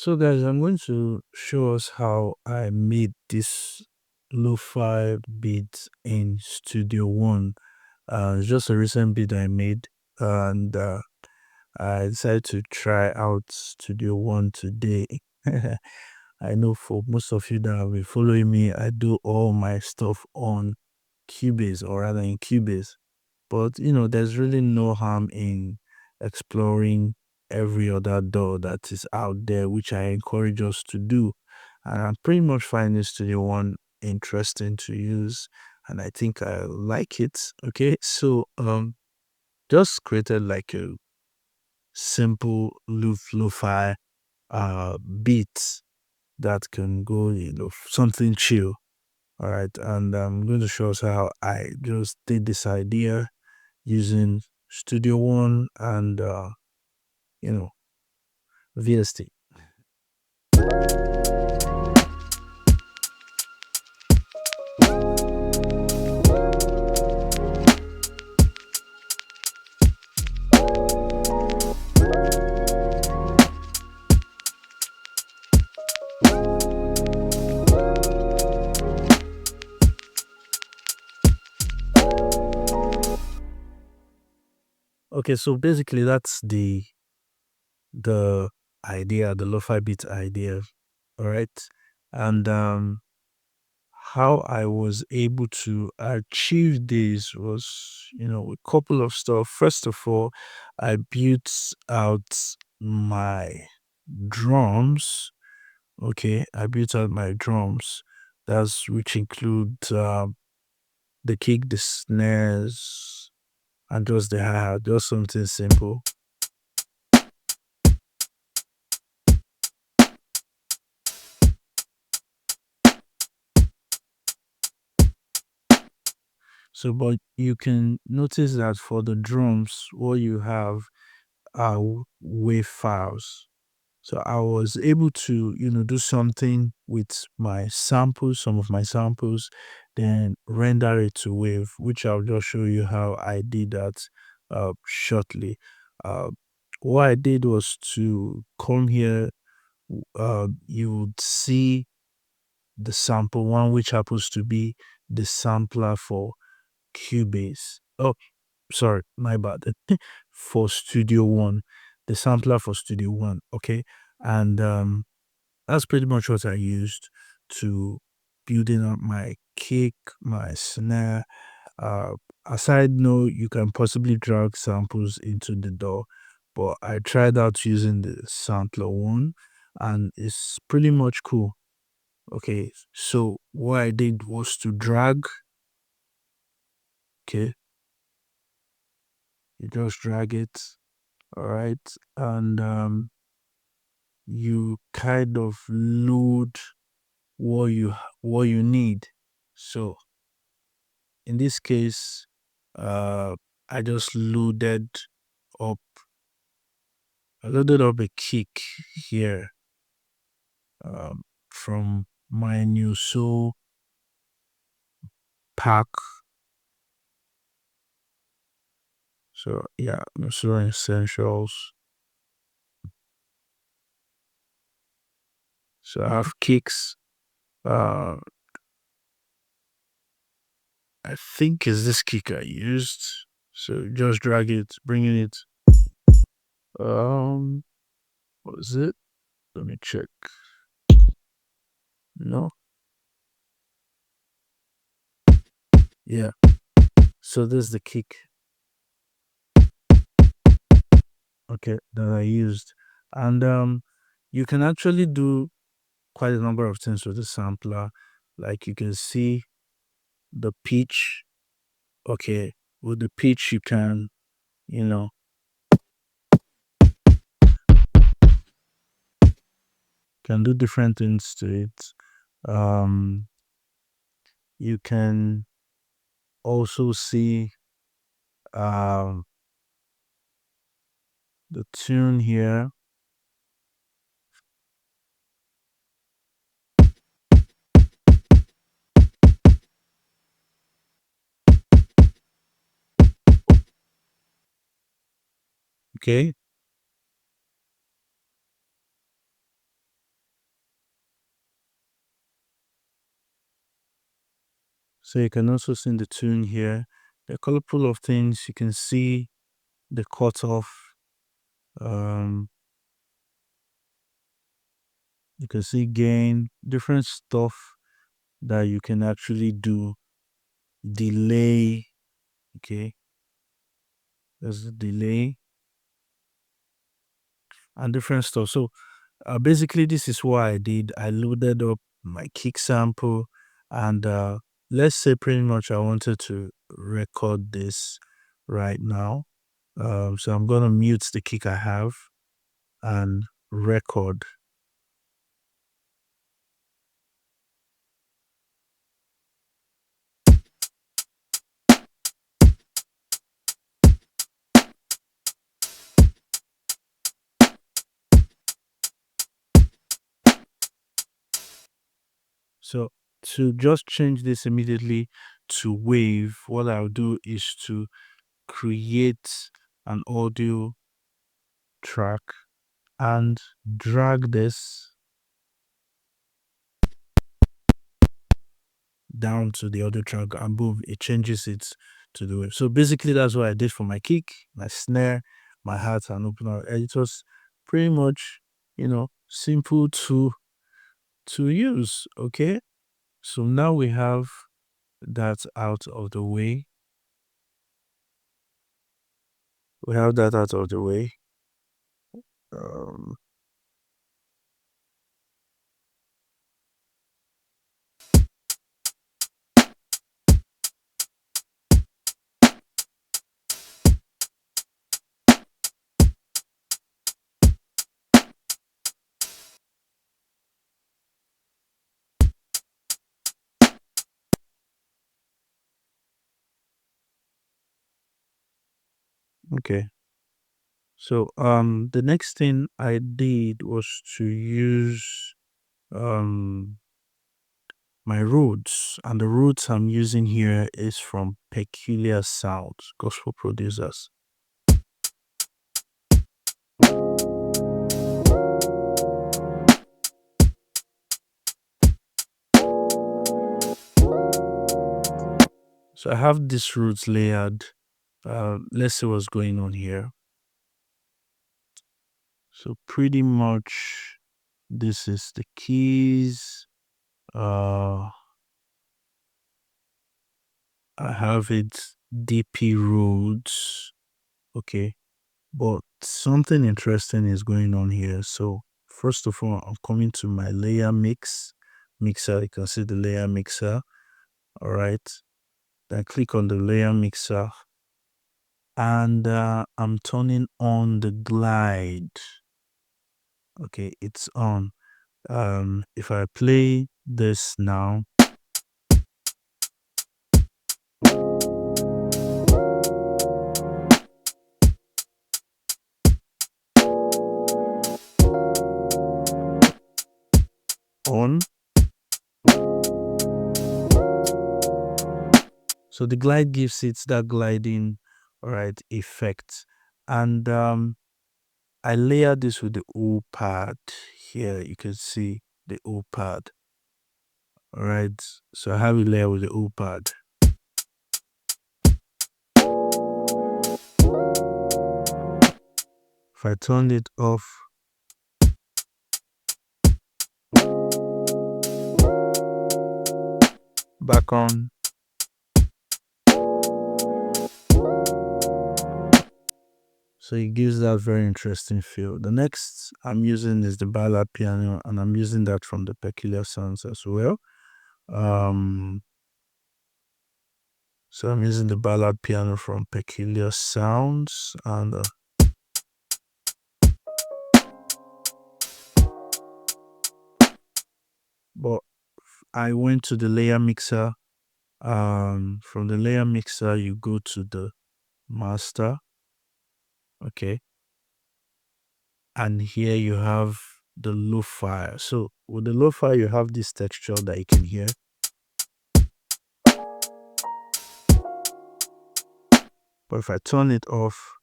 So guys, I'm going to show us how I made this lo-fi beat in Studio One. It's just a recent beat I made, and I decided to try out Studio One today. I know for most of you that have been following me, I do all my stuff on Cubase, or rather in Cubase. But there's really no harm in exploring every other door that is out there, which I encourage us to do. And I'm pretty much finding Studio One interesting to use, and I think I like it. Okay, so just created like a simple lo-fi beat that can go, something chill. All right, and I'm going to show us how I just did this idea using Studio One and you know VST. Okay, so basically that's the idea, the lo-fi beat idea. All right, and how I was able to achieve this was, a couple of stuff. First of all, I built out my drums. Okay, I built out my drums. That's which include the kick, the snares, and just the hi-hat, just something simple. So, but you can notice that for the drums, what you have are wave files. So I was able to, do something with my samples, some of my samples, then render it to wave, which I'll just show you how I did that shortly. Uh, what I did was to come here. You would see the sample one, which happens to be the sampler for Cubase. Oh, sorry, my bad. For Studio One, the sampler for Studio One. Okay, and that's pretty much what I used to building up my kick, my snare. Uh, Aside, no, you can possibly drag samples into the DAW, but I tried out using the sampler one, and it's pretty much cool. Okay, so what I did was to drag. Okay, you just drag it. All right, and you kind of load what you need. So in this case, uh, I just up, loaded up a kick here, um, from my new soul pack. So yeah, so essentials. So I have kicks. Uh, I think is this kick I used. So just drag it, bringing it. What is it? Let me check. No. Yeah. So this is the kick. Okay, that I used, and you can actually do quite a number of things with the sampler. Like you can see the pitch. Okay, with the pitch you can do different things to it. Um, you can also see um the tune here. Okay, So you can also see the tune here. There are a couple of things. You can see the cutoff. Um, you can see gain, different stuff that you can actually do. Delay. Okay. There's a delay and different stuff. So basically, this is what I did. I loaded up my kick sample, and let's say pretty much I wanted to record this right now. So I'm gonna mute the kick I have and record. So to just change this immediately to wave, what I'll do is to create an audio track and drag this down to the audio track, and boom, it changes it to the wave. So basically that's what I did for my kick, my snare, my hat and opener. And it was pretty much, simple to use. Okay. So now we have that out of the way. We have that out of the way. Um, okay. So the next thing I did was to use um my roots, and the roots I'm using here is from Peculiar Sounds, gospel producers. So I have this roots layered. Let's see what's going on here. So pretty much this is the keys. I have it DP roots. Okay. But something interesting is going on here. So first of all, I'm coming to my layer mixer. You can see the layer mixer. All right. Then click on the layer mixer, and I'm turning on the glide. Okay, it's on. If I play this now, on. So the glide gives it that gliding, all right, effect. And I layer this with the O pad here. You can see the O pad. All right. So I have a layer with the O pad. If I turn it off, back on. So it gives that very interesting feel. The next I'm using is the ballad piano, and I'm using that from the Peculiar Sounds as well. So I'm using the ballad piano from Peculiar Sounds, and but I went to the layer mixer. From the layer mixer, you go to the master. Okay. And here you have the lo-fi. So with the lo-fi, you have this texture that you can hear. But if I turn it off,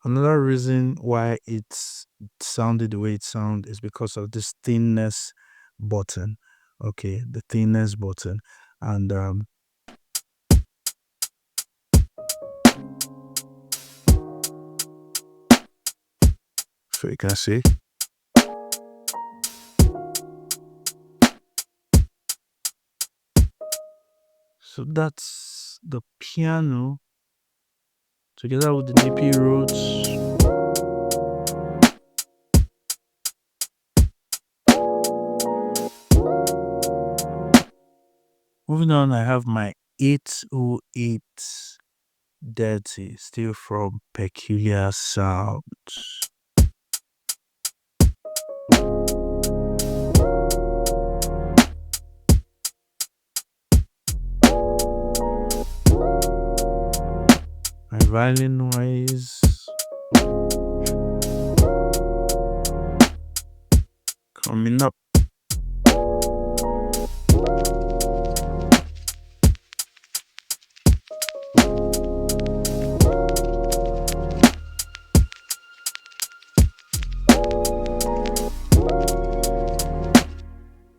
Another reason why it's sounded the way it sounds is because of this thinness button. Okay, the thinness button. And so you can see. So that's the piano together with the DP Rhodes. Moving on, I have my 808 Dirty, still from Peculiar Sounds. My violin noise. Coming up.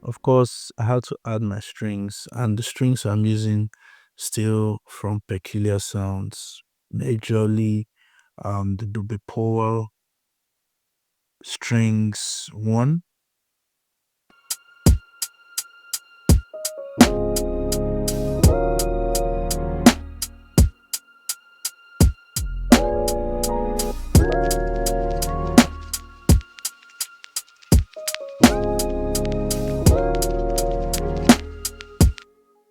Of course, I had to add my strings, and the strings I'm using still from Peculiar Sounds, majorly the Dube Powell strings one.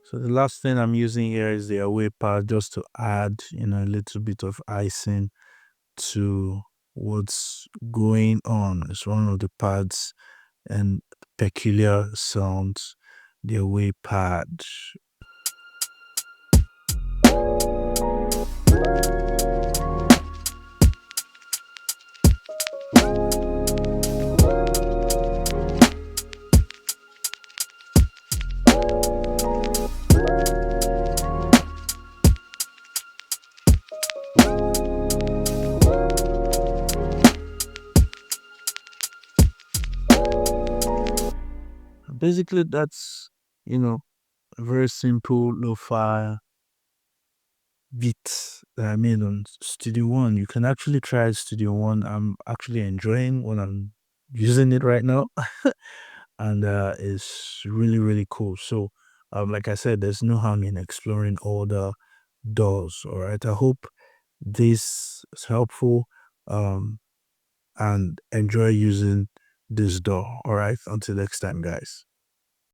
So the last thing I'm using here is the away pad, just to add, a little bit of icing to what's going on. It's one of the pads and Peculiar Sounds, the away pad. Basically, that's, a very simple lo-fi beat that I made on Studio One. You can actually try Studio One. I'm actually enjoying when I'm using it right now. And it's really, really cool. So, like I said, there's no harm in exploring all the doors. All right. I hope this is helpful, and enjoy using this door. All right. Until next time, guys.